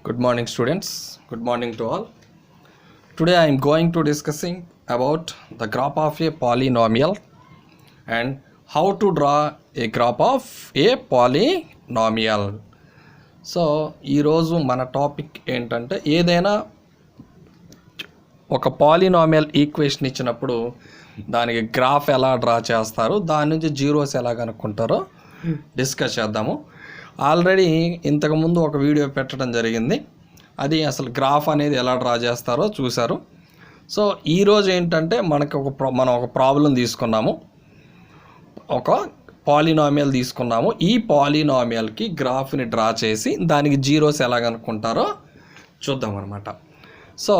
Good morning students. Good morning to all. Today I am going to discussing about the graph of a polynomial and how to draw a graph of a polynomial. So ఈరోజు మన topic ఏంటంటే ఏదైనా ఒక polynomial equation ఇచ్చినప్పుడు దానికి graph ఎలా draw చేస్తారు, దాని నుంచి జీరోస్ ఎలా కనుక్కుంటారో డిస్కస్ చేద్దాము. ఆల్రెడీ ఇంతకుముందు ఒక వీడియో పెట్టడం జరిగింది, అది అసలు గ్రాఫ్ అనేది ఎలా డ్రా చేస్తారో చూశారు. సో ఈరోజు ఏంటంటే మనం ఒక ప్రాబ్లం తీసుకున్నాము, ఒక పాలినామియల్ తీసుకున్నాము. ఈ పాలినామియల్కి గ్రాఫ్ని డ్రా చేసి దానికి జీరోస్ ఎలా కనుక్కుంటారో చూద్దాం అనమాట. సో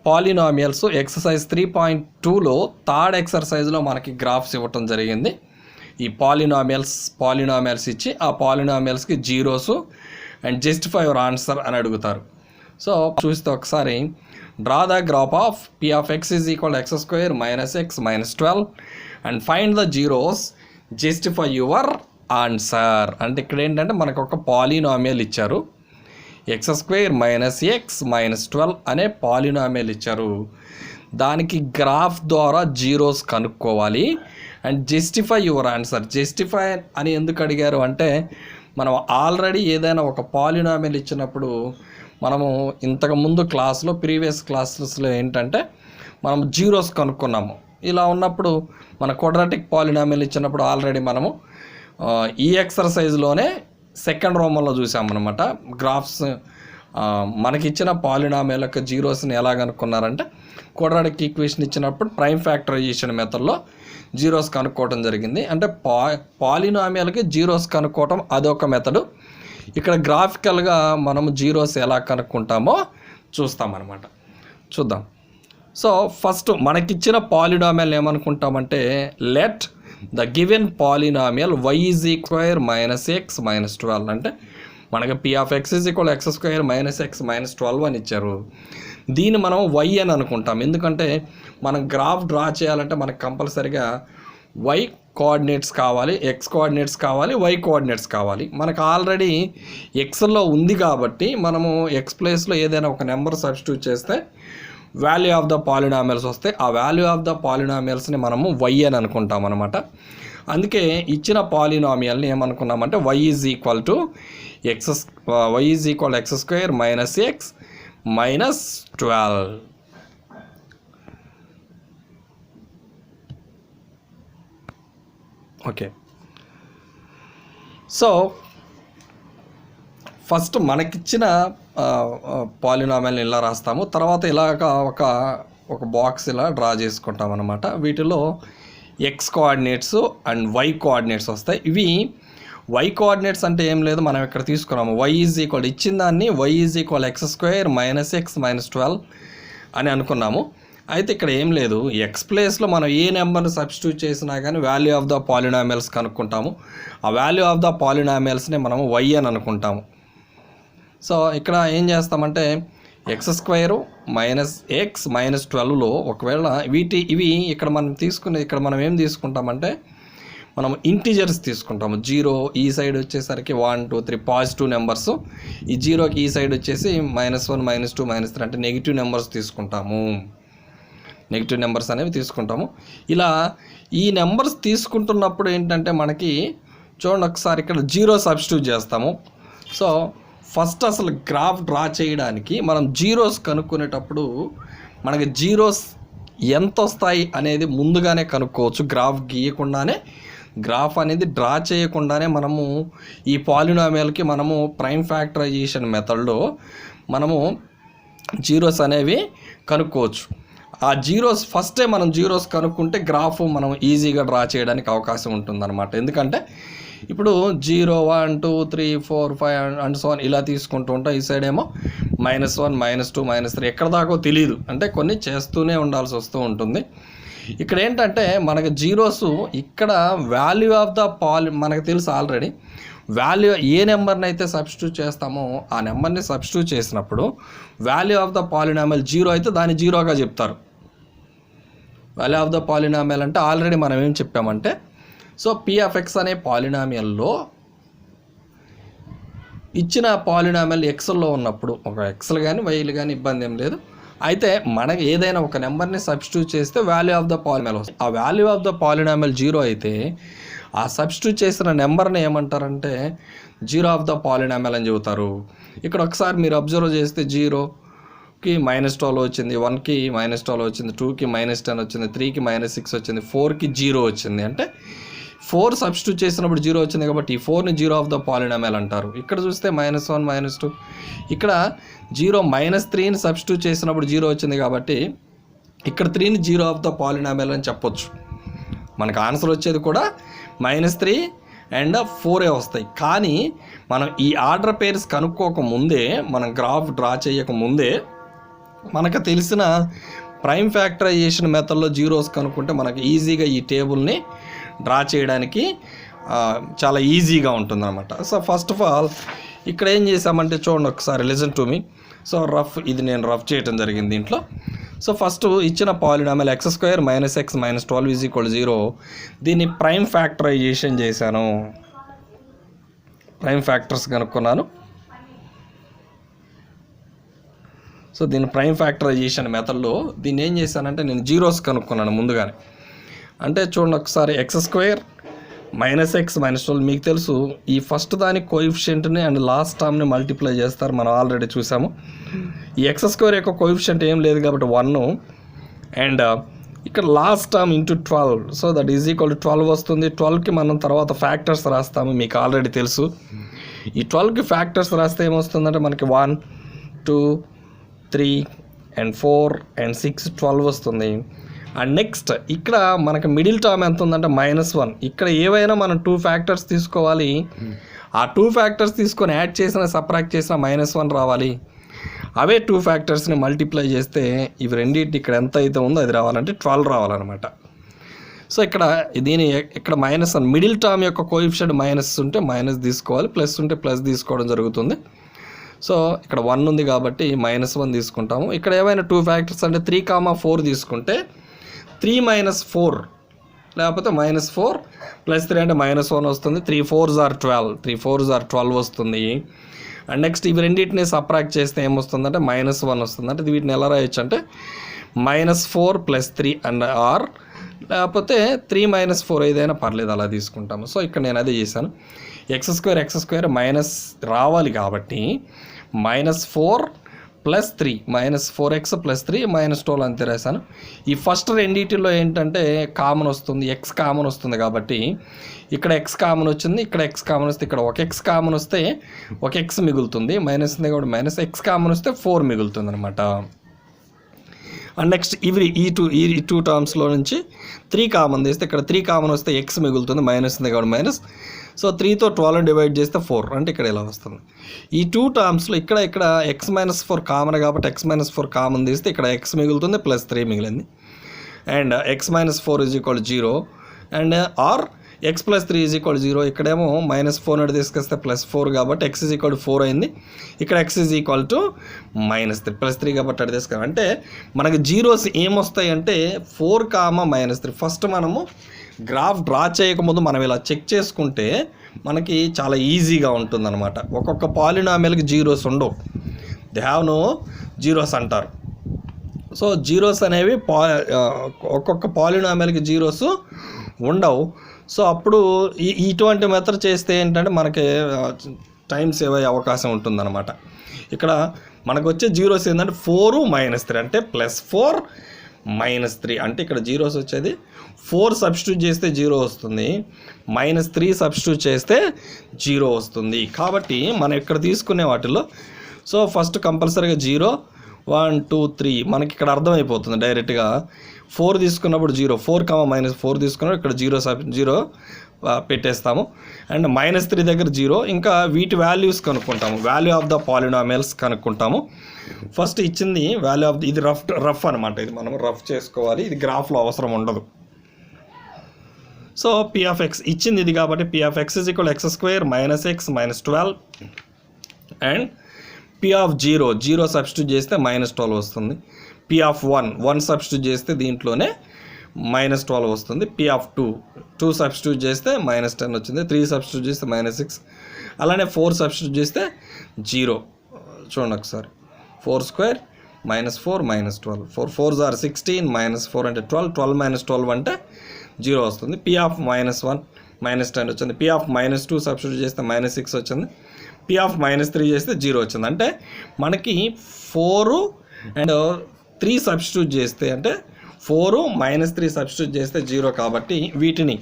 పాలినామియల్స్ ఎక్సర్సైజ్ 3.2లో థర్డ్ ఎక్సర్సైజ్లో మనకి గ్రాఫ్స్ ఇవ్వటం జరిగింది. ఈ పాలినామియల్స్ ఇచ్చి ఆ పాలినామియల్స్కి zeros and justify your answer అని అడుగుతారు. సో చూస్తే ఒకసారి draw the graph of p of x is equal to x square minus x minus 12 and find the zeros, justify your answer. అంటే ఇక్కడ ఏంటంటే మనకు ఒక పాలినామియల్ ఇచ్చారు, X square minus x minus 12 అనే పాలినామియల్ ఇచ్చారు. దానికి గ్రాఫ్ ద్వారా జీరోస్ కనుక్కోవాలి and justify your answer. Justify అని ఎందుకు అడిగారు అంటే, మనం ఆల్రెడీ ఏదైనా ఒక పాలినామియల్ ఇచ్చినప్పుడు మనము ఇంతకుముందు ప్రీవియస్ క్లాసెస్లో ఏంటంటే మనం జీరోస్ కనుక్కున్నాము. ఇలా ఉన్నప్పుడు మన క్వాడ్రాటిక్ పాలినామియల్ ఇచ్చినప్పుడు ఆల్రెడీ మనము ఈ ఎక్సర్సైజ్లోనే సెకండ్ రోమంలో చూసామన్నమాట. గ్రాఫ్స్ మనకిచ్చిన పాలినామియల్ యొక్క జీరోస్ని ఎలా కనుక్కున్నారంటే, క్వాడ్రాటిక్ ఈక్వేషన్ ఇచ్చినప్పుడు ప్రైమ్ ఫ్యాక్టరైజేషన్ మెథడ్లో జీరోస్ కనుక్కోవడం జరిగింది. అంటే పాలినామియల్కి జీరోస్ కనుక్కోవటం అదొక మెథడు. ఇక్కడ గ్రాఫికల్గా మనము జీరోస్ ఎలా కనుక్కుంటామో చూస్తామన్నమాట. చూద్దాం. సో ఫస్ట్ మనకిచ్చిన పాలినామియల్ ఏమనుకుంటామంటే, let the given polynomial y is equal minus x minus 12. అంటే మనకి p of x is equal x square minus x minus 12 అని ఇచ్చారు. దీన్ని మనం y అని అనుకుంటాం, ఎందుకంటే మనం గ్రాఫ్ డ్రా చేయాలంటే మనకు కంపల్సరిగా y కోఆర్డినేట్స్ కావాలి, x కోఆర్డినేట్స్ కావాలి, y కోఆర్డినేట్స్ కావాలి. మనకు ఆల్రెడీ ఎక్స్లో ఉంది కాబట్టి మనము x ప్లేస్లో ఏదైనా ఒక నెంబర్ సబ్స్టిట్యూట్ చేస్తే వాల్యూ ఆఫ్ ద పాలినామియల్స్ వస్తే ఆ వాల్యూ ఆఫ్ ద పాలినామియల్స్ని మనము y అని అనుకుంటాం అనమాట. అందుకే ఇచ్చిన పాలినామియల్ని ఏమనుకున్నామంటే y is equal to x square minus x minus 12. Okay, so first మనకిచ్చిన పాలినామియల్ని ఇలా రాస్తాము. తర్వాత ఇలాగ ఒక బాక్స్ ఇలా డ్రా చేసుకుంటాం అనమాట. వీటిలో x coordinates and y coordinates వస్తాయి. ఇవి వై కోఆర్డినేట్స్ అంటే ఏం లేదు, మనం ఇక్కడ తీసుకున్నాము y ఈజ్ ఈక్వల్ ఇచ్చిన దాన్ని y is equal X square minus x minus 12 అని అనుకున్నాము. అయితే ఇక్కడ ఏం లేదు, ఎక్స్ ప్లేస్లో మనం ఏ నెంబర్ని సబ్స్టిట్యూట్ చేసినా కానీ వాల్యూ ఆఫ్ ద పాలినామియల్స్ కనుక్కుంటాము. ఆ వాల్యూ ఆఫ్ ద పాలినామియల్స్ని మనము y అని అనుకుంటాము. సో ఇక్కడ ఏం చేస్తామంటే x square minus x minus 12లో ఒకవేళ ఇవి ఇక్కడ మనం ఏం తీసుకుంటామంటే మనం ఇంటీజర్స్ తీసుకుంటాము. 0 ఈ సైడ్ వచ్చేసరికి 1 2 3 పాజిటివ్ నెంబర్స్, ఈ 0కి ఈ సైడ్ వచ్చేసి -1 -2 -3 అంటే నెగిటివ్ నెంబర్స్ తీసుకుంటాము. నెగిటివ్ నెంబర్స్ అనేవి తీసుకుంటాము. ఇలా ఈ నెంబర్స్ తీసుకుంటున్నప్పుడు ఏంటంటే మనకి చూడండి ఒకసారి ఇక్కడ 0 సబ్స్టిట్యూట్ చేస్తాము. సో ఫస్ట్ అసలు గ్రాఫ్ డ్రా చేయడానికి మనం జీరోస్ కనుక్కునేటప్పుడు మనకి జీరోస్ ఎంత వస్తాయి అనేది ముందుగానే కనుక్కోవచ్చు. గ్రాఫ్ గీయకుండానే, గ్రాఫ్ అనేది డ్రా చేయకుండానే మనము ఈ పాలినామియల్కి మనము ప్రైమ్ ఫ్యాక్టరైజేషన్ మెథడ్లో మనము జీరోస్ అనేవి కనుక్కోవచ్చు. ఆ జీరోస్ ఫస్టే మనం జీరోస్ కనుక్కుంటే గ్రాఫ్ మనం ఈజీగా డ్రా చేయడానికి అవకాశం ఉంటుందన్నమాట. ఎందుకంటే ఇప్పుడు 0 1 2 3 4 5 అండ్ సో ఆన్ ఇలా తీసుకుంటూ ఉంటాం. ఈ సైడ్ ఏమో -1 -2 -3 ఎక్కడ దాకో తెలియదు, అంటే కొన్ని చేస్తూనే ఉండాల్సి వస్తూ ఉంటుంది. ఇక్కడ ఏంటంటే మనకి జీరోస్ ఇక్కడ వాల్యూ ఆఫ్ ద మనకు తెలుసు ఆల్రెడీ. వాల్యూ ఏ నెంబర్ని అయితే సబ్స్టిట్యూట్ చేస్తామో ఆ నెంబర్ని సబ్స్టిట్యూట్ చేసినప్పుడు వాల్యూ ఆఫ్ ద పాలినామియల్ 0 అయితే దాన్ని 0గా చెప్తారు. వాల్యూ ఆఫ్ ద పాలినామియల్ అంటే ఆల్రెడీ మనం ఏం చెప్పామంటే, సో p of x అనే పాలినామియల్లో ఇచ్చిన పాలినామియల్ ఎక్స్లో ఉన్నప్పుడు ఒక ఎక్స్లు కానీ వైలు కానీ ఇబ్బంది ఏం లేదు. అయితే మనకి ఏదైనా ఒక నెంబర్ని సబ్స్టిట్యూట్ చేస్తే వాల్యూ ఆఫ్ ద పాలినామియల్ వస్తుంది. ఆ వాల్యూ ఆఫ్ ద పాలినామియల్ 0 అయితే ఆ సబ్స్టిట్యూట్ చేసిన నెంబర్ని ఏమంటారంటే జీరో ఆఫ్ ద పాలినామియల్ అని చెబుతారు. ఇక్కడ ఒకసారి మీరు అబ్జర్వ్ చేస్తే 0కి -12 వచ్చింది, 1కి -12 వచ్చింది, 2కి -10 వచ్చింది, 3కి -6 వచ్చింది, 4కి 0 వచ్చింది. అంటే 4 సబ్స్టిట్యూట్ చేసినప్పుడు 0 వచ్చింది కాబట్టి ఈ 4ని జీరో ఆఫ్ ద పాలినామియల్ అంటారు. ఇక్కడ చూస్తే -1 -2, ఇక్కడ 0 -3ని సబ్స్టిట్యూట్ చేసినప్పుడు 0 వచ్చింది కాబట్టి ఇక్కడ 3ని జీరో ఆఫ్ ద పాలినామియల్ అని చెప్పొచ్చు. మనకు ఆన్సర్ వచ్చేది కూడా -3 అండ్ 4 వస్తాయి. కానీ మనం ఈ ఆర్డర్ పేర్స్ కనుక్కోకముందే, మనం గ్రాఫ్ డ్రా చేయకముందే మనకు తెలిసిన ప్రైమ్ ఫ్యాక్టరైజేషన్ మెథడ్లో జీరోస్ కనుక్కుంటే మనకు ఈజీగా ఈ టేబుల్ని డ్రా చేయడానికి చాలా ఈజీగా ఉంటుందన్నమాట. సో ఫస్ట్ ఆఫ్ ఆల్ ఇక్కడ ఏం చేసామంటే చూడండి ఒకసారి, లిజన్ టు మీ. సో ఇది నేను రఫ్ చేయడం జరిగింది దీంట్లో. సో ఫస్ట్ ఇచ్చిన పాలినామియల్ x² - x - 12 = 0. దీన్ని ప్రైమ్ ఫ్యాక్టరైజేషన్ చేశాను, ప్రైమ్ ఫ్యాక్టర్స్ కనుక్కున్నాను. సో దీన్ని ప్రైమ్ ఫ్యాక్టరైజేషన్ మెథడ్లో దీన్ని ఏం చేశానంటే నేను జీరోస్ కనుక్కున్నాను ముందుగానే. అంటే చూడండి ఒకసారి x² - x - 12 మీకు తెలుసు, ఈ ఫస్ట్ దాని కోఎఫిషియంట్ని అండ్ లాస్ట్ టర్మ్ని మల్టిప్లై చేస్తారు, మనం ఆల్రెడీ చూసాము. ఈ x² యొక్క కోఎఫిషియంట్ ఏం లేదు కాబట్టి 1, అండ్ ఇక్కడ last term into 12, so that is equal to 12 వస్తుంది. 12కి మనం తర్వాత ఫ్యాక్టర్స్ రాస్తాము, మీకు ఆల్రెడీ తెలుసు. ఈ 12కి ఫ్యాక్టర్స్ రాస్తే ఏమొస్తుందంటే మనకి 1, 2, 3 అండ్ 4 అండ్ 6, 12 వస్తుంది. అండ్ నెక్స్ట్ ఇక్కడ మనకి మిడిల్ టర్మ్ ఎంత ఉందంటే -1. ఇక్కడ ఏవైనా మనం 2 ఫ్యాక్టర్స్ తీసుకోవాలి, ఆ 2 ఫ్యాక్టర్స్ తీసుకొని యాడ్ చేసిన సబ్ట్రాక్ట్ చేసిన -1 రావాలి. అవే 2 ఫ్యాక్టర్స్ని మల్టిప్లై చేస్తే ఇవి రెండింటి ఇక్కడ ఎంత అయితే ఉందో అది రావాలంటే 12 రావాలన్నమాట. సో ఇక్కడ -1 మిడిల్ టర్మ్ యొక్క కోఎఫిషియంట్ మైనస్ ఉంటే మైనస్ తీసుకోవాలి, ప్లస్ ఉంటే ప్లస్ తీసుకోవడం జరుగుతుంది. సో ఇక్కడ 1 ఉంది కాబట్టి -1 తీసుకుంటాము. ఇక్కడ ఏమైనా 2 ఫ్యాక్టర్స్ అంటే 3, 4 తీసుకుంటే 3 - 4 లేకపోతే -4 + 3 అంటే -1 వస్తుంది. 3 4s are 12, 3 4s are 12 వస్తుంది. అండ్ నెక్స్ట్ ఇవి రెండింటిని సబ్ట్రాక్ట్ చేస్తే ఏమొస్తుందంటే -1 వస్తుంది. అంటే వీటిని ఎలా రాయొచ్చు అంటే -4 + 3 అండ్ ఆర్ లేకపోతే 3 - 4 ఏదైనా పర్లేదు, అలా తీసుకుంటాము. సో ఇక్కడ నేను అదే చేశాను. x² మైనస్ రావాలి కాబట్టి -4 + 3 -4x + 3 -12 అంతే రాశాను. ఈ ఫస్ట్ రెండింటిలో ఏంటంటే కామన్ వస్తుంది, x కామన్ వస్తుంది కాబట్టి ఇక్కడ x కామన్ వచ్చింది, ఇక్కడ x కామన్ వస్తే ఇక్కడ ఒక x కామన్ వస్తే ఒక x మిగులుతుంది, మైనస్ ఉంది కాబట్టి -x కామన్ వస్తే 4 మిగులుతుంది అనమాట. అండ్ నెక్స్ట్ ఈ టూ టర్మ్స్లో నుంచి 3 కామన్ తీస్తే ఇక్కడ 3 కామన్ వస్తే x మిగులుతుంది, మైనస్ ఉంది కాబట్టి మైనస్. సో 3తో 12 డివైడ్ చేస్తే 4, అంటే ఇక్కడ ఇలా వస్తుంది. ఈ 2 టర్మ్స్లో ఇక్కడ x - 4 కామన్ కాబట్టి x - 4 కామన్ తీస్తే ఇక్కడ x మిగులుతుంది, +3 మిగిలింది. And x - 4 = 0 and or x + 3 = 0. ఇక్కడేమో -4 తీసుకొస్తే +4 కాబట్టి x = 4 అయింది. ఇక్కడ x = -3 +3 కాబట్టి అటు తీసుకున్నాం. అంటే మనకి జీరోస్ ఏమొస్తాయి అంటే 4, -3. ఫస్ట్ మనము గ్రాఫ్ డ్రా చేయకముందు మనం ఇలా చెక్ చేసుకుంటే మనకి చాలా ఈజీగా ఉంటుందన్నమాట. ఒక్కొక్క పాలినామియల్కి జీరోస్ ఉండవు, దే హ్యావ్ నో జీరోస్ అంటారు. సో జీరోస్ అనేవి ఒక్కొక్క పాలినామియల్కి జీరోస్ ఉండవు. సో అప్పుడు ఇటువంటి మెథడ్ చేస్తే ఏంటంటే మనకి టైం సేవ్ అయ్యే అవకాశం ఉంటుందన్నమాట. ఇక్కడ మనకు వచ్చే జీరోస్ ఏంటంటే 4 - 3 అంటే +4 - 3 అంటే ఇక్కడ జీరోస్ వచ్చేది 4 సబ్స్టిట్యూట్ చేస్తే 0 వస్తుంది, -3 సబ్స్టిట్యూట్ చేస్తే 0 వస్తుంది. కాబట్టి మనం ఇక్కడ తీసుకునే వాటిలో సో ఫస్ట్ కంపల్సరీగా 0, 1, 2, 3 మనకి ఇక్కడ అర్థమైపోతుంది డైరెక్ట్గా. 4 తీసుకున్నప్పుడు 0, 4, -4 తీసుకున్నప్పుడు ఇక్కడ 0 పెట్టేస్తాము. అండ్ -3 దగ్గర 0, ఇంకా వీటి వాల్యూస్ కనుక్కుంటాము, వాల్యూ ఆఫ్ ద పాలినామియల్స్ కనుక్కుంటాము. ఫస్ట్ ఇచ్చింది వాల్యూ ఆఫ్ ఇది రఫ్ అనమాట, ఇది మనం రఫ్ చేసుకోవాలి, ఇది గ్రాఫ్లో అవసరం ఉండదు. సో p(x) ఇచ్చింది ఇది కాబట్టి p(x) = x² - x - 12 and p(0) substitute చేస్తే -12 వస్తుంది. p(1) సబ్స్టిట్యూట్ చేస్తే దీంట్లోనే -12 వస్తుంది. P2 సబ్స్టిట్యూట్ చేస్తే -10 వచ్చింది. 3 సబ్స్టిట్యూట్ చేస్తే -6, అలానే 4 సబ్స్టిట్యూట్ చేస్తే 0. చూడండి ఒకసారి, 4 స్క్వేర్ -4 -12, 4 4s are 16, -4 అంటే 12, 12 - 12 అంటే 0 వస్తుంది. P(-1) -10 వచ్చింది. P(-2) సబ్స్టిట్యూట్ చేస్తే -6 వచ్చింది. P(-3) చేస్తే 0 వచ్చింది. అంటే మనకి 4 అండ్ 3 సబ్స్టిట్యూట్ చేస్తే, అంటే 4 - 3 సబ్స్టిట్యూట్ చేస్తే 0 కాబట్టి వీటిని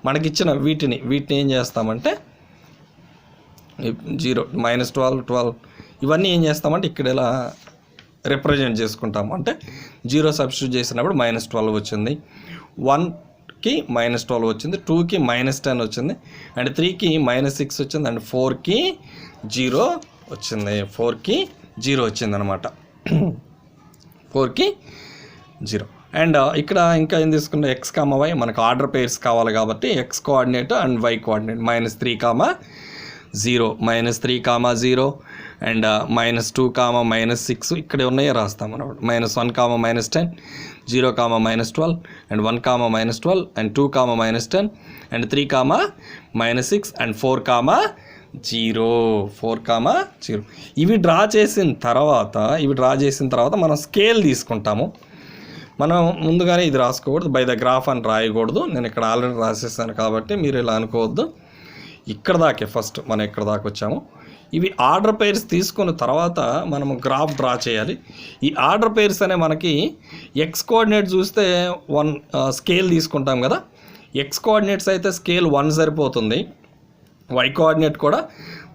మనకిచ్చిన వీటిని ఏం చేస్తామంటే 0 -12 12 ఇవన్నీ ఏం చేస్తామంటే ఇక్కడ ఇలా రిప్రజెంట్ చేసుకుంటాము. అంటే 0 సబ్స్టిట్యూట్ చేసినప్పుడు -12 వచ్చింది, 1కి -12 వచ్చింది, 2కి -10 వచ్చింది, అండ్ 3కి -6 వచ్చింది, అండ్ 4కి 0 వచ్చింది. 4కి 0 వచ్చింది అనమాట. 4కి 0. అండ్ ఇక్కడ ఇంకా ఏం తీసుకుంటే x, y మనకు ఆర్డర్ పేర్స్ కావాలి కాబట్టి x coordinate and y coordinate -3, 0 -3, 0 and -2, -6 ఇక్కడ ఉన్నాయో రాస్తాం అన్నమాట. -1, -10, 0, -12 అండ్ 1, -12 అండ్ 2, -10 అండ్ 3, -6 అండ్ 4, 0. ఇవి డ్రా చేసిన తర్వాత మనం స్కేల్ తీసుకుంటాము. మనం ముందుగానే ఇది రాసుకోకూడదు, బై ద గ్రాఫ్ అని రాయకూడదు. నేను ఇక్కడ ఆల్రెడీ రాసేసాను కాబట్టి మీరు ఇలా అనుకోవద్దు. ఇక్కడ దాకే ఫస్ట్ మనం ఇక్కడ దాకా వచ్చాము. ఇవి ఆర్డర్ పేర్స్ తీసుకున్న తర్వాత మనము గ్రాఫ్ డ్రా చేయాలి. ఈ ఆర్డర్ పేర్స్ అనే మనకి ఎక్స్ కోఆర్డినేట్ చూస్తే 1 స్కేల్ తీసుకుంటాం కదా. ఎక్స్ కోఆర్డినేట్స్ అయితే స్కేల్ 1 సరిపోతుంది. వై కోఆర్డినేట్ కూడా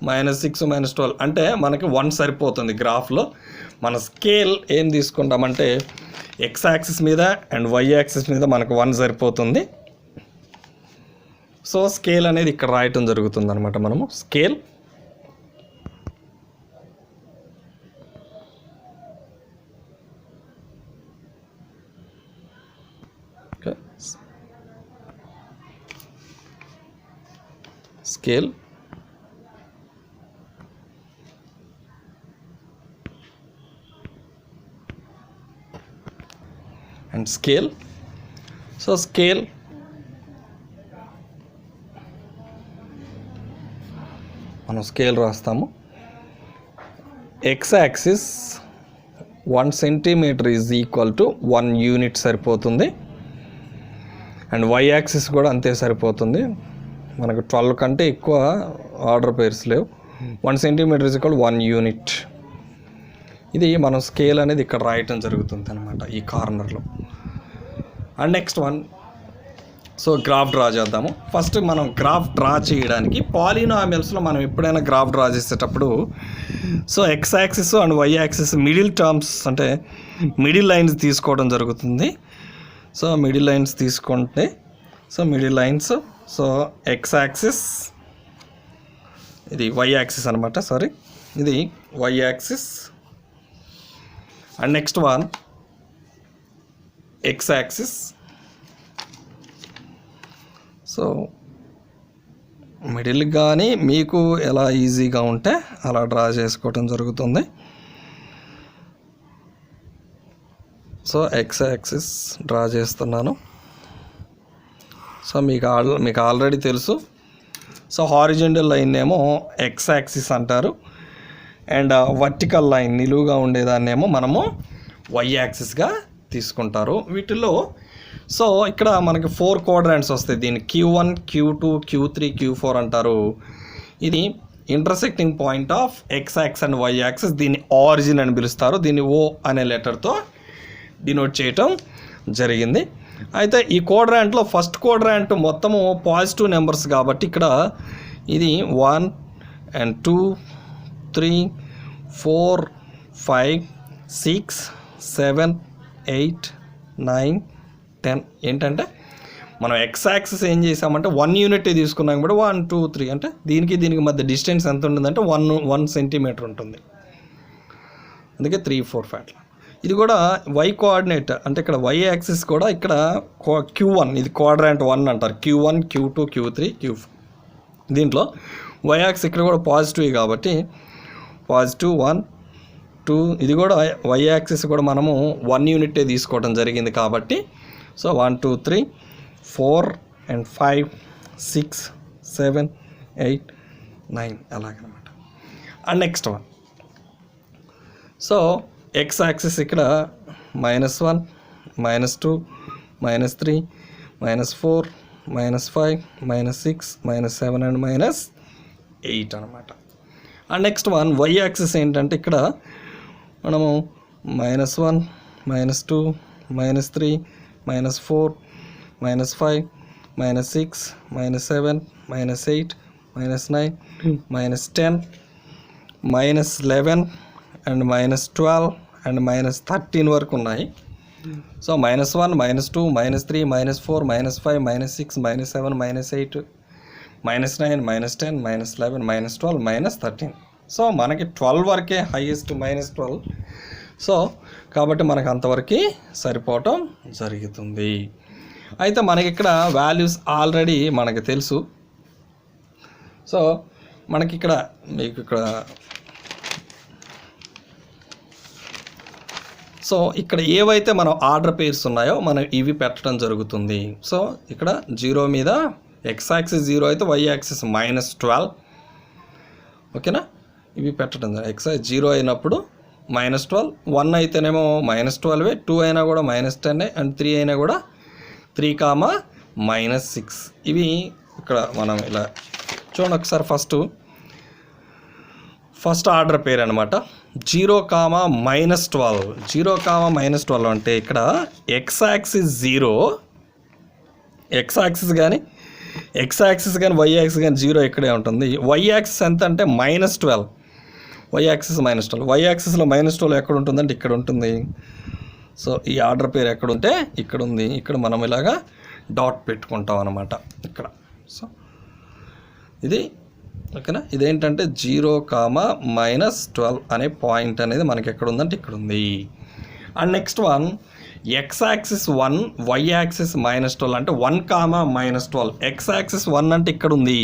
-6 -12 అంటే మనకి 1 సరిపోతుంది. గ్రాఫ్లో మన స్కేల్ ఏం తీసుకుంటామంటే ఎక్స్ యాక్సిస్ మీద అండ్ వై యాక్సిస్ మీద మనకు 1 సరిపోతుంది. సో స్కేల్ అనేది ఇక్కడ రాయటం జరుగుతుంది అనమాట. మనము scale and scale. So scale మనం స్కేల్ రాస్తాము. X axis 1 centimetre is equal to 1 unit సరిపోతుంది. అండ్ వై యాక్సిస్ కూడా అంతే సరిపోతుంది. మనకు 12 కంటే ఎక్కువ ఆర్డర్ పేర్స్ లేవు. 1 సెంటీమీటర్ ఈజ్ ఈక్వల్ 1 యూనిట్. ఇది మనం స్కేల్ అనేది ఇక్కడ రాయటం జరుగుతుంది అనమాట ఈ కార్నర్లో. And next one, so graph draw చేద్దాము. ఫస్ట్ మనం గ్రాఫ్ డ్రా చేయడానికి పాలినామియల్స్లో మనం ఎప్పుడైనా గ్రాఫ్ డ్రా చేసేటప్పుడు so X axis and why axis middle terms అంటే మిడిల్ లైన్స్ తీసుకోవడం జరుగుతుంది. సో మిడిల్ లైన్స్ తీసుకుంటే సో ఎక్స్ యాక్సిస్, ఇది వై యాక్సిస్ అనమాట, సారీ ఇది Y axis. And next one X axis. So middle కానీ మీకు ఎలా ఈజీగా ఉంటే అలా డ్రా చేసుకోవటం జరుగుతుంది. సో ఎక్స్ యాక్సిస్ డ్రా చేస్తున్నాను. సో మీకు ఆల్రెడీ తెలుసు. సో హారిజెంటల్ లైన్ ఏమో ఎక్స్ యాక్సిస్ అంటారు, అండ్ వర్టికల్ లైన్ నిలువుగా ఉండేదాన్నేమో మనము వై యాక్సిస్గా తీసుకుంటారు. వీటిల్లో సో ఇక్కడ మనకి 4 క్వాడ్రాంట్స్ వస్తాయి. దీన్ని Q1, Q2, Q3, Q4 అంటారు. ఇది intersecting point of X axis and why axis. దీన్ని ఆరిజిన్ అని పిలుస్తారు. దీన్ని O అనే లెటర్తో డినోట్ చేయటం జరిగింది. అయితే ఈ క్వాడ్రాంట్లో ఫస్ట్ క్వాడ్రాంట్ మొత్తము పాజిటివ్ నెంబర్స్ కాబట్టి ఇక్కడ ఇది 1 and 2, 3, 4, 5, 6, 7, 8, 9, 10. ఏంటంటే మనం ఎక్స్ యాక్సిస్ ఏం చేసామంటే 1 యూనిట్ తీసుకున్నాం కూడా 1, 2, 3 అంటే దీనికి మధ్య డిస్టెన్స్ ఎంత ఉంటుందంటే 1 సెంటీమీటర్ ఉంటుంది. అందుకే 3, 4, 5. ఇది కూడా వై కోఆర్డినేట్ అంటే ఇక్కడ వై యాక్సిస్ కూడా ఇక్కడ Q1, ఇది క్వాడ్రాంట్ 1 అంటారు. Q1, Q2, Q3, Q4. దీంట్లో వై యాక్సిస్ ఇక్కడ కూడా పాజిటివ్ కాబట్టి పాజిటివ్ 1, 2. ఇది కూడా వై యాక్సిస్ కూడా మనము 1 యూనిటే తీసుకోవడం జరిగింది కాబట్టి సో 1 2 3 4 and 5 6 7 8 9 అలాగనమాట. And next one, so X axis ఇక్కడ -1 -2 -3 -4 -5 -6 -7 అండ్ -8 అనమాట. And next one Y axis ఏంటంటే ఇక్కడ మనము -1 -2 -3 -4 -5 -6 -7 -8 -9 -10 -11 అండ్ -12 అండ్ -13 వరకు ఉన్నాయి. సో -1 -2 -3 -4 -5 -6 -7 -8 -9 -10 -11 -12 -13. సో మనకి 12 వరకే హైయెస్ట్ -12. సో కాబట్టి మనకు అంతవరకు సరిపోవటం జరుగుతుంది. అయితే మనకి ఇక్కడ వాల్యూస్ ఆల్రెడీ మనకి తెలుసు. సో మనకి ఇక్కడ మీకు ఇక్కడ సో ఇక్కడ ఏవైతే మనం ఆర్డర్ పేర్స్ ఉన్నాయో మనం ఇవి పెట్టడం జరుగుతుంది. సో ఇక్కడ 0 మీద ఎక్స్ యాక్సిస్ 0 అయితే వై యాక్సిస్ -12, ఓకేనా, ఇవి పెట్టడం జరిగింది. ఎక్స్ 0 అయినప్పుడు -12, 1 అయితేనేమో -12, 2 అయినా కూడా -10 అండ్ 3 అయినా కూడా 3, -6. ఇవి ఇక్కడ మనం ఇలా చూడండి ఒకసారి. ఫస్ట్ ఆర్డర్ పేరు అనమాట 0, -12. 0, -12 అంటే ఇక్కడ ఎక్స్ యాక్సిస్ 0, ఎక్స్ యాక్సిస్ కానీ వై యాక్సిస్ కానీ 0 ఇక్కడే ఉంటుంది. వై యాక్సిస్ ఎంత అంటే -12, వై యాక్సిస్ -12. వై యాక్సిస్లో -12 ఎక్కడ ఉంటుందంటే ఇక్కడ ఉంటుంది. సో ఈ ఆర్డర్ పేరు ఎక్కడ ఉంటే ఇక్కడ ఉంది. ఇక్కడ మనం ఇలాగా డాట్ పెట్టుకుంటాం అన్నమాట ఇక్కడ. సో ఇది ఓకేనా. ఇదేంటంటే 0, -12 అనే పాయింట్ అనేది మనకి ఎక్కడ ఉందంటే ఇక్కడ ఉంది. And next one X axis 1, Y axis -12 అంటే 1, -12. ఎక్స్ యాక్సిస్ 1 అంటే ఇక్కడ ఉంది,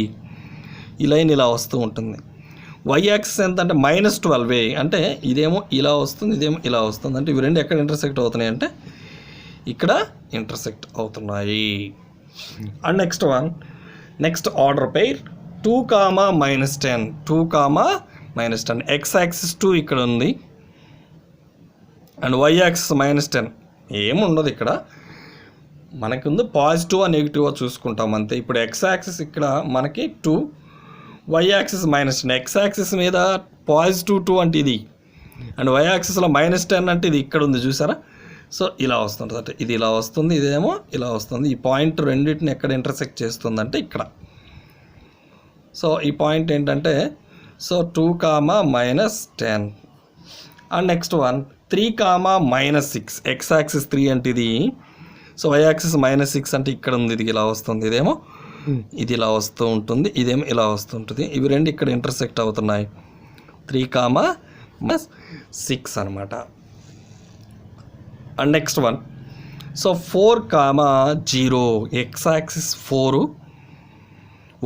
ఈ లైన్ ఇలా వస్తూ ఉంటుంది. వై యాక్సిస్ ఎంత అంటే -12 అంటే ఇదేమో ఇలా వస్తుంది, ఇదేమో ఇలా వస్తుంది. అంటే ఇవి రెండు ఎక్కడ ఇంటర్సెక్ట్ అవుతున్నాయి అంటే ఇక్కడ ఇంటర్సెక్ట్ అవుతున్నాయి. And next one next order pair 2, -10. 2, -10. X axis 2 ఇక్కడ ఉంది అండ్ వై యాక్సిస్ -10 ఏముండదు ఇక్కడ. మనకి ఉంది పాజిటివ్ నెగిటివ్ చూసుకుంటాం అంతే. ఇప్పుడు ఎక్స్ యాక్సిస్ ఇక్కడ మనకి 2, వై యాక్సిస్ -10. ఎక్స్ యాక్సిస్ మీద +2 అంటే ఇది అండ్ వై యాక్సిస్లో -10 అంటే ఇది ఇక్కడ ఉంది చూసారా. సో ఇలా వస్తుంది అంటే ఇది ఇలా వస్తుంది, ఇదేమో ఇలా వస్తుంది. ఈ పాయింట్ రెండింటిని ఎక్కడ ఇంటర్సెక్ట్ చేస్తుందంటే ఇక్కడ. సో ఈ పాయింట్ ఏంటంటే so 2, -10. And next one 3, -6. X axis 3 అంటే ఇది. సో వై యాక్సిస్ -6 అంటే ఇక్కడ ఉంది, ఇది ఇలా వస్తుంది. ఇదేమో ఇది ఇలా వస్తూ ఉంటుంది, ఇదేమో ఇలా వస్తుంటుంది. ఇవి రెండు ఇక్కడ ఇంటర్సెక్ట్ అవుతున్నాయి. 3, -6 అనమాట. And next one so 4, 0. X axis 4,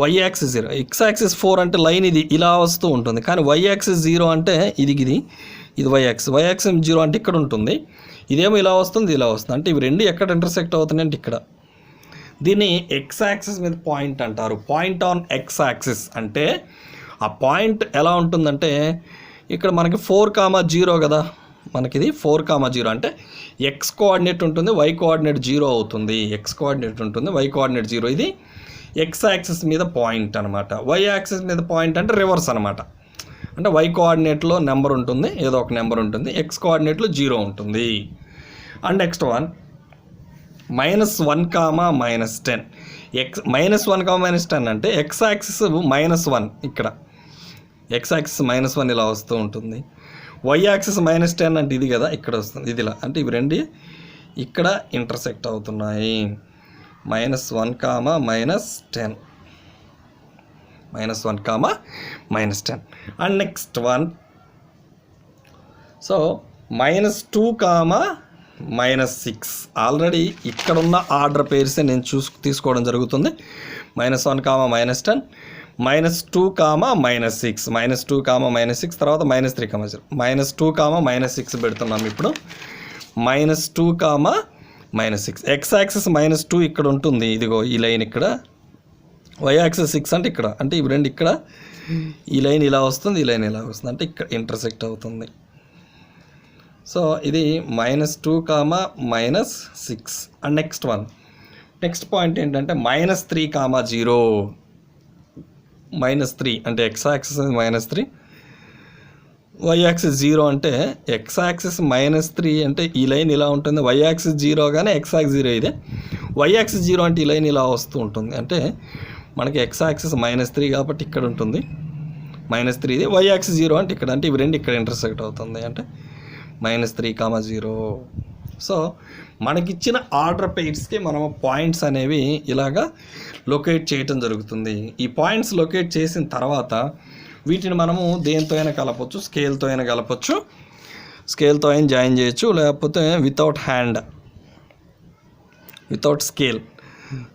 Y axis 0. X axis 4 అంటే లైన్ ఇది ఇలా వస్తూ ఉంటుంది, కానీ వై యాక్సిస్ 0 అంటే ఇది వై యాక్సిస్. వై యాక్సిస్ 0 అంటే ఇక్కడ ఉంటుంది, ఇదేమో ఇలా వస్తుంది, ఇలా వస్తుంది. అంటే ఇవి రెండు ఎక్కడ ఇంటర్సెక్ట్ అవుతున్నాయి అంటే ఇక్కడ. దీన్ని ఎక్స్ యాక్సిస్ మీద పాయింట్ అంటారు. పాయింట్ ఆన్ ఎక్స్ యాక్సిస్ అంటే ఆ పాయింట్ ఎలా ఉంటుందంటే ఇక్కడ మనకి 4, 0 కదా. మనకి ఇది 4, 0 అంటే ఎక్స్ కోఆర్డినేట్ ఉంటుంది, వై కోఆర్డినేట్ 0 అవుతుంది. ఎక్స్ కోఆర్డినేట్ ఉంటుంది, వై కోఆర్డినేట్ 0. ఇది ఎక్స్ యాక్సిస్ మీద పాయింట్ అనమాట. వై యాక్సిస్ మీద పాయింట్ అంటే రివర్స్ అనమాట. అంటే వై కోఆర్డినేట్లో నెంబర్ ఉంటుంది, ఏదో ఒక నెంబర్ ఉంటుంది, ఎక్స్ కోఆర్డినేట్లో 0 ఉంటుంది. And next one -1, -10. -1, -10 అంటే ఎక్స్ యాక్సిస్ -1 ఇక్కడ. ఎక్స్ యాక్సిస్ -1 ఇలా వస్తూ ఉంటుంది. వై యాక్సిస్ -10 అంటే ఇది కదా, ఇక్కడ వస్తుంది, ఇది ఇలా. అంటే ఇవి రెండు ఇక్కడ ఇంటర్సెక్ట్ అవుతున్నాయి. -1, -10. -1, and next one so -2, -6. Already ఇక్కడున్న ఆర్డర్ పేర్సే నేను తీసుకోవడం జరుగుతుంది. -1, -10, -2, -6, -2, -6 తర్వాత -3, 0. -2, -6 పెడుతున్నాం ఇప్పుడు. -2, -6. ఎక్స్ యాక్సిస్ -2 ఇక్కడ ఉంటుంది, ఇదిగో ఈ లైన్ ఇక్కడ. వై యాక్సిస్ 6 అంటే ఇక్కడ, అంటే ఇవి రెండు ఇక్కడ, ఈ లైన్ ఇలా వస్తుంది, ఈ లైన్ ఇలా వస్తుంది, అంటే ఇక్కడ ఇంటర్సెక్ట్ అవుతుంది. సో ఇది -2, -6. అండ్ నెక్స్ట్ పాయింట్ ఏంటంటే -3, 0. -3 అంటే ఎక్స్ యాక్సిస్ -3, వై యాక్సిస్ 0 అంటే ఎక్స్ యాక్సిస్ -3 అంటే ఈ లైన్ ఇలా ఉంటుంది, వై యాక్సిస్ 0 కానీ ఎక్స్ యాక్సిస్ 0 ఇదే. వై యాక్సిస్ 0 అంటే ఈ లైన్ ఇలా వస్తూ ఉంటుంది, అంటే మనకి ఎక్స్ యాక్సిస్ -3 కాబట్టి ఇక్కడ ఉంటుంది, -3 ఇది. వై యాక్సిస్ 0 అంటే ఇక్కడ, అంటే ఇవి రెండు ఇక్కడ ఇంటర్సెక్ట్ అవుతుంది, అంటే -3, 0. సో మనకిచ్చిన ఆర్డర్ పెయిర్స్కి మనం పాయింట్స్ అనేవి ఇలాగా లొకేట్ చేయటం జరుగుతుంది. ఈ పాయింట్స్ లొకేట్ చేసిన తర్వాత వీటిని మనము దేంతో అయినా కలపచ్చు, స్కేల్తో అయినా కలపచ్చు, స్కేల్తో అయినా జాయిన్ చేయొచ్చు, లేకపోతే వితౌట్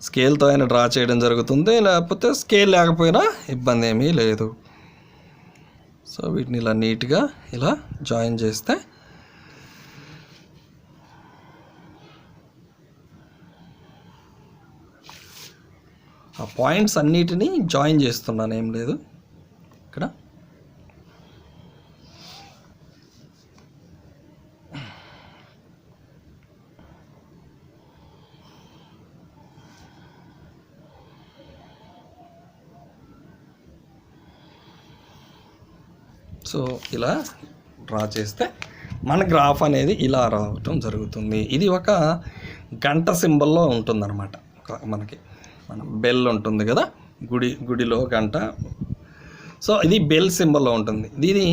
స్కేల్తో అయినా డ్రా చేయడం జరుగుతుంది, లేకపోతే స్కేల్ లేకపోయినా ఇబ్బంది ఏమీ లేదు. సో వీటిని ఇలా నీట్గా ఇలా జాయిన్ చేస్తే ఆ పాయింట్స్ అన్నిటినీ జాయిన్ చేస్తున్నాను, ఏం లేదు ఇక్కడ. సో ఇలా డ్రా చేస్తే మన గ్రాఫ్ అనేది ఇలా రావటం జరుగుతుంది. ఇది ఒక గంట సింబల్లో ఉంటుందన్నమాట. మనకి మన బెల్ ఉంటుంది కదా, గుడిలో గంట. సో ఇది బెల్ సింబల్లో ఉంటుంది. దీని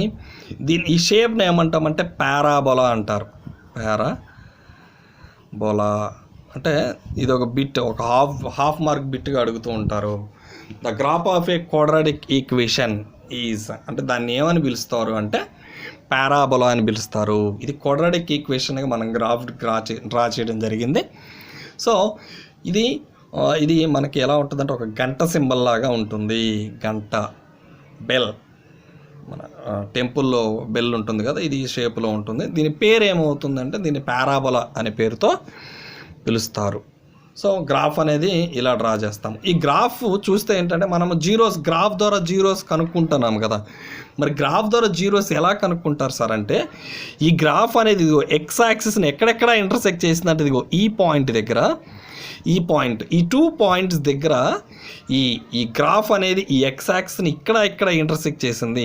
ఈ షేప్ని ఏమంటామంటే పారాబోలా అంటారు. పారాబోలా అంటే ఇది ఒక బిట్, ఒక హాఫ్ మార్క్ బిట్గా అడుగుతూ ఉంటారు. The graph of a quadratic equation is, అంటే దాన్ని ఏమని పిలుస్తారు అంటే పారాబోలా అని పిలుస్తారు. ఇది క్వాడ్రాటిక్ ఈక్వేషన్గా మనం గ్రాఫ్ డ్రా చేయడం జరిగింది. సో ఇది మనకి ఎలా ఉంటుందంటే ఒక గంట సింబల్ లాగా ఉంటుంది. గంట, బెల్, మన టెంపుల్లో బెల్ ఉంటుంది కదా, ఇది ఈ షేప్లో ఉంటుంది. దీని పేరు ఏమవుతుందంటే దీన్ని పారాబోలా అనే పేరుతో పిలుస్తారు. సో గ్రాఫ్ అనేది ఇలా డ్రా చేస్తాం. ఈ గ్రాఫ్ చూస్తే ఏంటంటే మనము గ్రాఫ్ ద్వారా జీరోస్ కనుక్కుంటున్నాం కదా. మరి గ్రాఫ్ ద్వారా జీరోస్ ఎలా కనుక్కుంటారు సార్ అంటే, ఈ గ్రాఫ్ అనేది ఇదిగో ఎక్స్ యాక్సిస్ని ఎక్కడెక్కడ ఇంటర్సెక్ట్ చేసిందంటే ఇదిగో ఈ పాయింట్ దగ్గర, ఈ 2 పాయింట్స్ దగ్గర ఈ గ్రాఫ్ అనేది ఈ ఎక్స్ యాక్సిస్ని ఇక్కడ ఇంటర్సెక్ట్ చేసింది.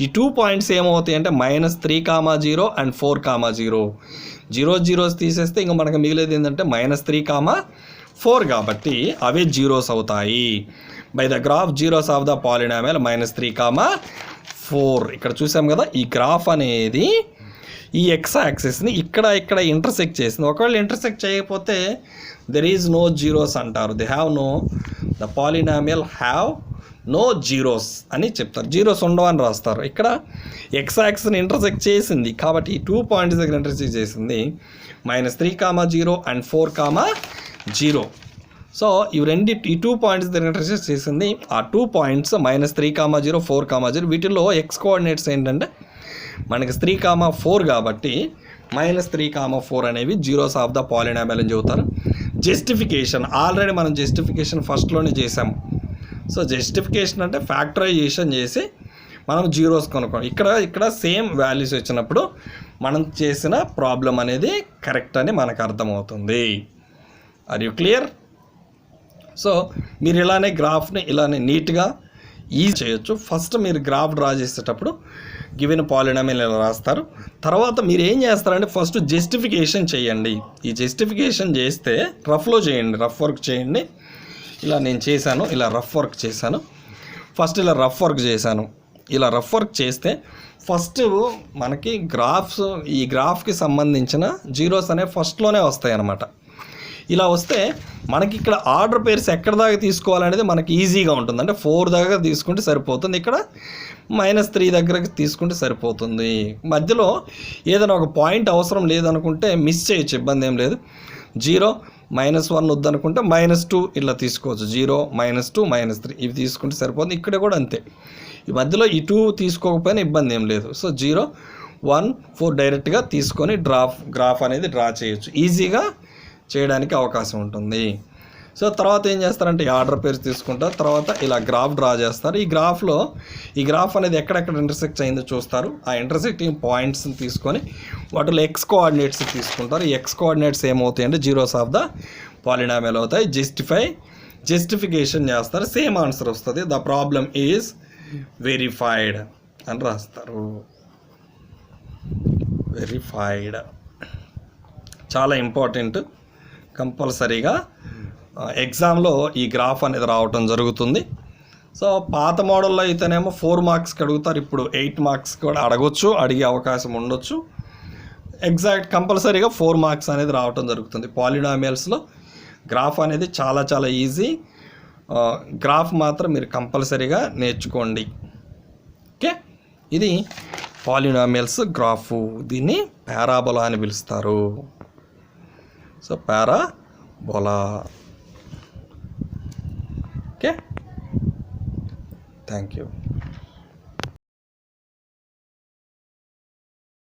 ఈ 2 పాయింట్స్ ఏమవుతాయి అంటే -3, 0 అండ్ 4, 0. 0 తీసేస్తే ఇంకా మనకు మిగిలేది ఏంటంటే -3, 4 కాబట్టి అవే జీరోస్ అవుతాయి. By the graph zeros of the polynomial -3, 4. ఇక్కడ చూసాం కదా, ఈ గ్రాఫ్ అనేది ఈ ఎక్స్ యాక్సిస్ని ఇక్కడ ఇంటర్సెక్ట్ చేసింది. ఒకవేళ ఇంటర్సెక్ట్ చేయకపోతే దెర్ ఈజ్ నో జీరోస్ అంటారు. The polynomial have no zeros అని చెప్తారు. జీరోస్ ఉండవని రాస్తారు. ఇక్కడ ఎక్స్ యాక్సిస్ని ఇంటర్సెక్ట్ చేసింది కాబట్టి ఈ 2 పాయింట్స్ దగ్గర ఇంటర్సెక్ట్ చేసింది. -3, 0 అండ్ 4, 0. సో ఈ 2 పాయింట్స్ దగ్గర ఇంటర్సెక్ట్ చేసింది. ఆ 2 పాయింట్స్ -3, 0, 4, 0. వీటిల్లో ఎక్స్ కోఆర్డినేట్స్ ఏంటంటే మనకి 3, 4 కాబట్టి -3, 4 అనేవి జీరోస్ ఆఫ్ ద పాలినామియల్ అని చెబుతారు. జస్టిఫికేషన్ ఆల్రెడీ మనం జస్టిఫికేషన్ ఫస్ట్లోనే చేసాము. సో జస్టిఫికేషన్ అంటే ఫ్యాక్టరైజేషన్ చేసి మనం జీరోస్ కొనుక్కోండి. ఇక్కడ సేమ్ వాల్యూస్ వచ్చినప్పుడు మనం చేసిన ప్రాబ్లం అనేది కరెక్ట్ అని మనకు అర్థమవుతుంది. Are you clear? సో మీరు ఇలానే గ్రాఫ్ని ఇలానే నీట్గా ఈజీ చేయొచ్చు. ఫస్ట్ మీరు గ్రాఫ్ డ్రా చేసేటప్పుడు గివెన్ పాలినామియల్ ఇలా రాస్తారు. తర్వాత మీరు ఏం చేస్తారంటే ఫస్ట్ జస్టిఫికేషన్ చేయండి. ఈ జస్టిఫికేషన్ చేస్తే రఫ్ వర్క్ చేయండి. ఇలా నేను చేశాను, ఇలా రఫ్ వర్క్ చేశాను. ఫస్ట్ ఇలా రఫ్ వర్క్ చేశాను. ఇలా రఫ్ వర్క్ చేస్తే ఫస్ట్ మనకి ఈ గ్రాఫ్కి సంబంధించిన జీరోస్ అనేవి ఫస్ట్లోనే వస్తాయి అన్నమాట. ఇలా వస్తే మనకి ఇక్కడ ఆర్డర్ పేర్స్ ఎక్కడ దాకా తీసుకోవాలనేది మనకి ఈజీగా ఉంటుంది. అంటే 4 దగ్గర తీసుకుంటే సరిపోతుంది, ఇక్కడ -3 దగ్గరకు తీసుకుంటే సరిపోతుంది. మధ్యలో ఏదైనా ఒక పాయింట్ అవసరం లేదనుకుంటే మిస్ చేయొచ్చు, ఇబ్బంది ఏం లేదు. 0, -1 వద్దనుకుంటే -2 ఇలా తీసుకోవచ్చు. 0, -2, -3 ఇవి తీసుకుంటే సరిపోతుంది. ఇక్కడ కూడా అంతే. ఈ మధ్యలో ఈ 2 తీసుకోకపోయినా ఇబ్బంది ఏం లేదు. సో 0, 1, 4 డైరెక్ట్గా తీసుకొని గ్రాఫ్ అనేది డ్రా చేయొచ్చు, ఈజీగా చేయడానికి అవకాశం ఉంటుంది. సో తర్వాత ఏం చేస్తారంటే ఈ ఆర్డర్ పేరు తీసుకుంటారు, తర్వాత ఇలా గ్రాఫ్ డ్రా చేస్తారు. ఈ గ్రాఫ్ అనేది ఎక్కడెక్కడ ఇంటర్సెక్ట్ అయిందో చూస్తారు. ఆ ఇంటర్సెక్టింగ్ పాయింట్స్ని తీసుకొని వాటిలో ఎక్స్ కోఆర్డినేట్స్ తీసుకుంటారు. ఈ ఎక్స్ కోఆర్డినేట్స్ ఏమవుతాయి అంటే జీరోస్ ఆఫ్ ద పాలినామియల్ అవుతాయి. జస్టిఫికేషన్ చేస్తారు, సేమ్ ఆన్సర్ వస్తుంది. ద ప్రాబ్లమ్ ఈజ్ వెరిఫైడ్ అని రాస్తారు. వెరిఫైడ్ చాలా ఇంపార్టెంట్. కంపల్సరీగా ఎగ్జామ్లో ఈ గ్రాఫ్ అనేది రావటం జరుగుతుంది. సో పాత మోడల్లో అయితేనేమో 4 మార్క్స్కి అడుగుతారు, ఇప్పుడు 8 మార్క్స్ కూడా అడగొచ్చు, అడిగే అవకాశం ఉండొచ్చు. ఎగ్జాక్ట్ కంపల్సరీగా 4 మార్క్స్ అనేది రావటం జరుగుతుంది. పాలినామియల్స్లో గ్రాఫ్ అనేది చాలా చాలా ఈజీ. గ్రాఫ్ మాత్రం మీరు కంపల్సరీగా నేర్చుకోండి. ఓకే, ఇది పాలినామియల్స్ గ్రాఫు. దీన్ని పారాబోలా అని పిలుస్తారు. So parabola. Okay, thank you.